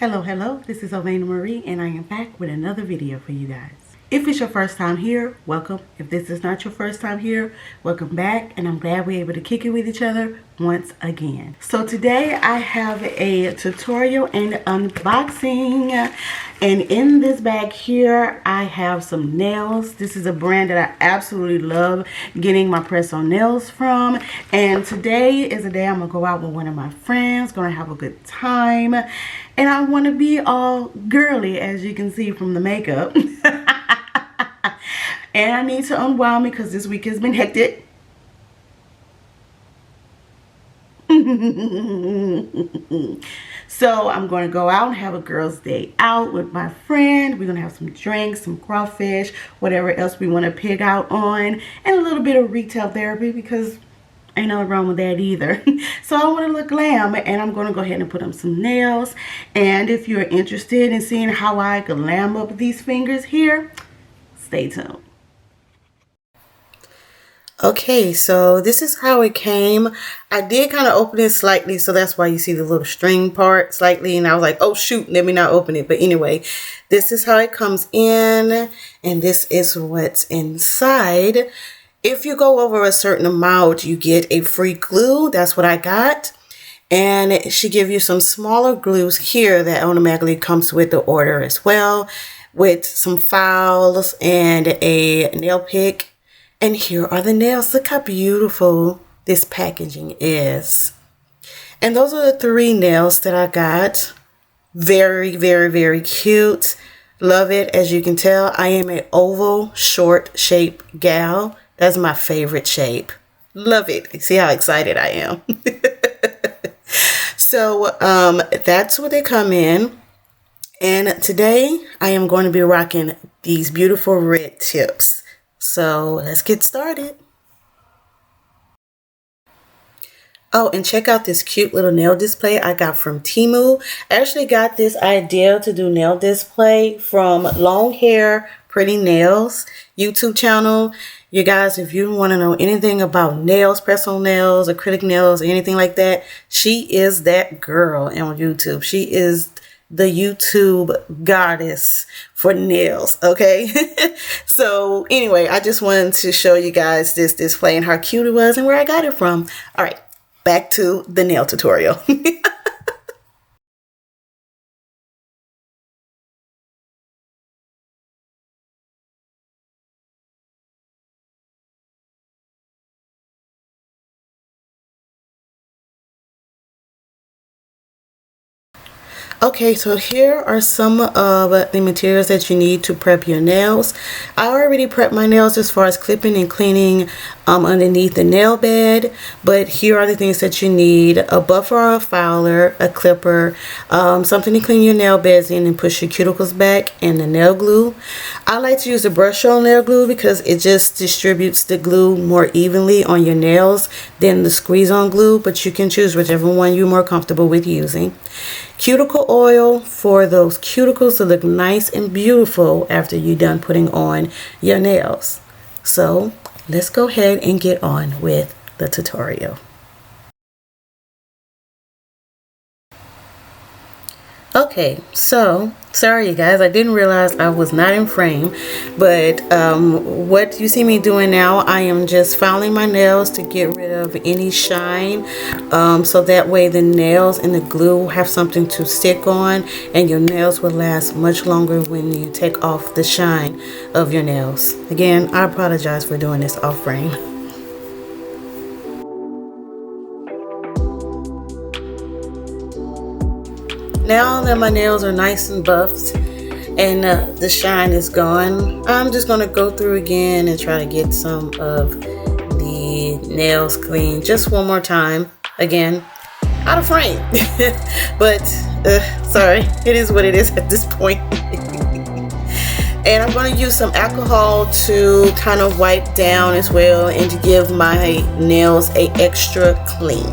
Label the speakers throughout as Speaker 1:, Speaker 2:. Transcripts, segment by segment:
Speaker 1: Hello, this is Ovana Marie and I am back with another video for you guys. If it's your first time here, welcome. If this is not your first time here, welcome back, and I'm glad we're able to kick it with each other once again. So today I have a tutorial and unboxing, and in this bag here I have some nails. This is a brand that I absolutely love getting my press-on nails from, and today is a day I'm gonna go out with one of my friends, gonna have a good time. And I want to be all girly, as you can see from the makeup. And I need to unwind me because this week has been hectic. So I'm going to go out and have a girls' day out with my friend. We're going to have some drinks, some crawfish, whatever else we want to pig out on. And a little bit of retail therapy because ain't nothing wrong with that either. So I want to look glam, and I'm going to go ahead and put on some nails. And if you're interested in seeing how I glam up these fingers here, stay tuned. Okay, so this is how it came. I did kind of open it slightly, so that's why you see the little string part slightly, and I was like, oh shoot, let me not open it. But anyway, this is how it comes in, and this is what's inside. If you go over a certain amount, you get a free glue. That's what I got. And she gives you some smaller glues here that automatically comes with the order as well, with some files and a nail pick. And here are the nails. Look how beautiful this packaging is. And those are the 3 nails that I got. Very, very, very cute. Love it. As you can tell, I am an oval, short shape gal. That's my favorite shape. Love it. See how excited I am. So that's what they come in. And today I am going to be rocking these beautiful red tips. So let's get started. Oh, and check out this cute little nail display I got from Temu. I actually got this idea to do nail display from Long Hair Pretty Nails YouTube channel. You guys, if you want to know anything about nails, press-on nails, acrylic nails, anything like that, she is that girl on YouTube. She is the YouTube goddess for nails, okay? So anyway, I just wanted to show you guys this display and how cute it was and where I got it from. All right, back to the nail tutorial. Okay, so here are some of the materials that you need to prep your nails. I already prepped my nails as far as clipping and cleaning underneath the nail bed, but here are the things that you need: a buffer or a filer, a clipper, something to clean your nail beds in and push your cuticles back, and the nail glue. I like to use the brush on nail glue because it just distributes the glue more evenly on your nails than the squeeze on glue, but you can choose whichever one you're more comfortable with using. Cuticle oil for those cuticles to look nice and beautiful after you're done putting on your nails. So let's go ahead and get on with the tutorial. Okay, so sorry you guys, I didn't realize I was not in frame, but what you see me doing now, I am just filing my nails to get rid of any shine, so that way the nails and the glue have something to stick on, and your nails will last much longer when you take off the shine of your nails. Again, I apologize for doing this off frame. Now that my nails are nice and buffed and the shine is gone, I'm just going to go through again and try to get some of the nails clean just one more time. Again, out of frame. But sorry, it is what it is at this point. And I'm going to use some alcohol to kind of wipe down as well and to give my nails a extra clean.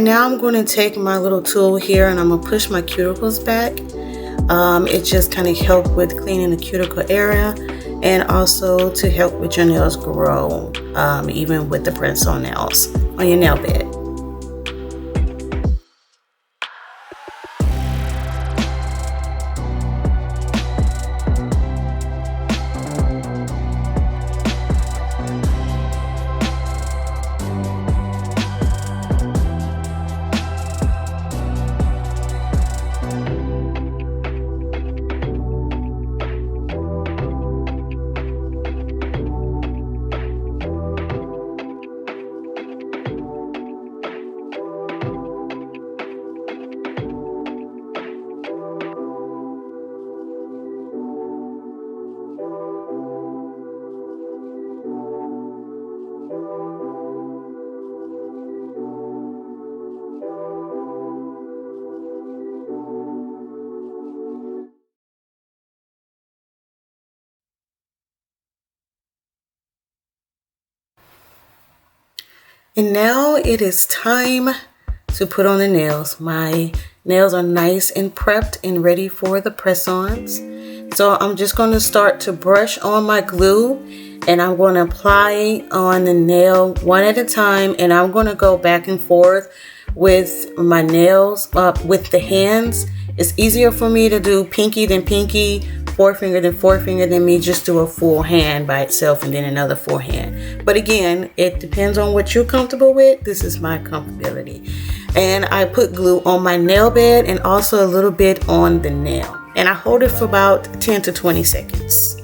Speaker 1: now I'm going to take my little tool here and I'm going to push my cuticles back. It just kind of helps with cleaning the cuticle area and also to help with your nails grow, even with the press-on nails on your nail bed. And now it is time to put on the nails. My nails are nice and prepped and ready for the press-ons. So I'm just going to start to brush on my glue and I'm going to apply on the nail one at a time, and I'm going to go back and forth with my nails with the hands. It's easier for me to do pinky than pinky, forefinger than forefinger, than me just do a full hand by itself and then another full hand. But again, it depends on what you're comfortable with. This is my comfortability. And I put glue on my nail bed and also a little bit on the nail. And I hold it for about 10 to 20 seconds.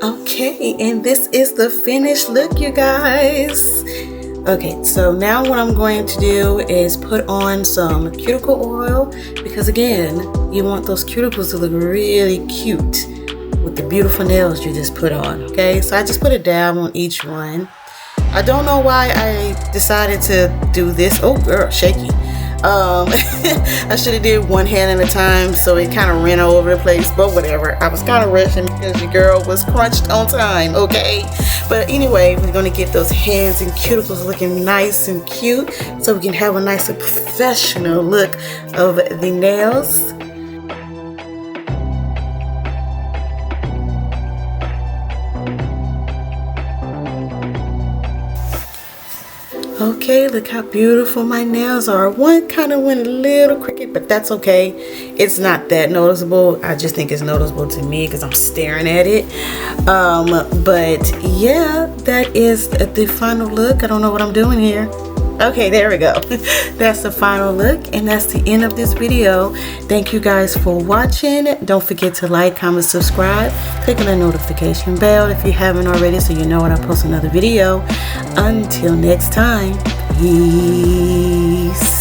Speaker 1: Okay, and this is the finished look, you guys. Okay, so now what I'm going to do is put on some cuticle oil, because again, you want those cuticles to look really cute with the beautiful nails you just put on. Okay, so I just put a dab on each one. I don't know why I decided to do this. Oh girl, shaky. I should have did one hand at a time, so it kind of ran all over the place, but whatever. I was kind of rushing because your girl was crunched on time. Okay, but anyway, we're gonna get those hands and cuticles looking nice and cute so we can have a nice professional look of the nails. Okay, look how beautiful my nails are. One kind of went a little crooked, but that's okay. It's not that noticeable. I just think it's noticeable to me because I'm staring at it. But yeah, that is the final look. I don't know what I'm doing here. Okay, there we go. That's the final look, and that's the end of this video. Thank you guys for watching. Don't forget to like, comment, subscribe. Click on the notification bell if you haven't already so you know when I post another video. Until next time, peace.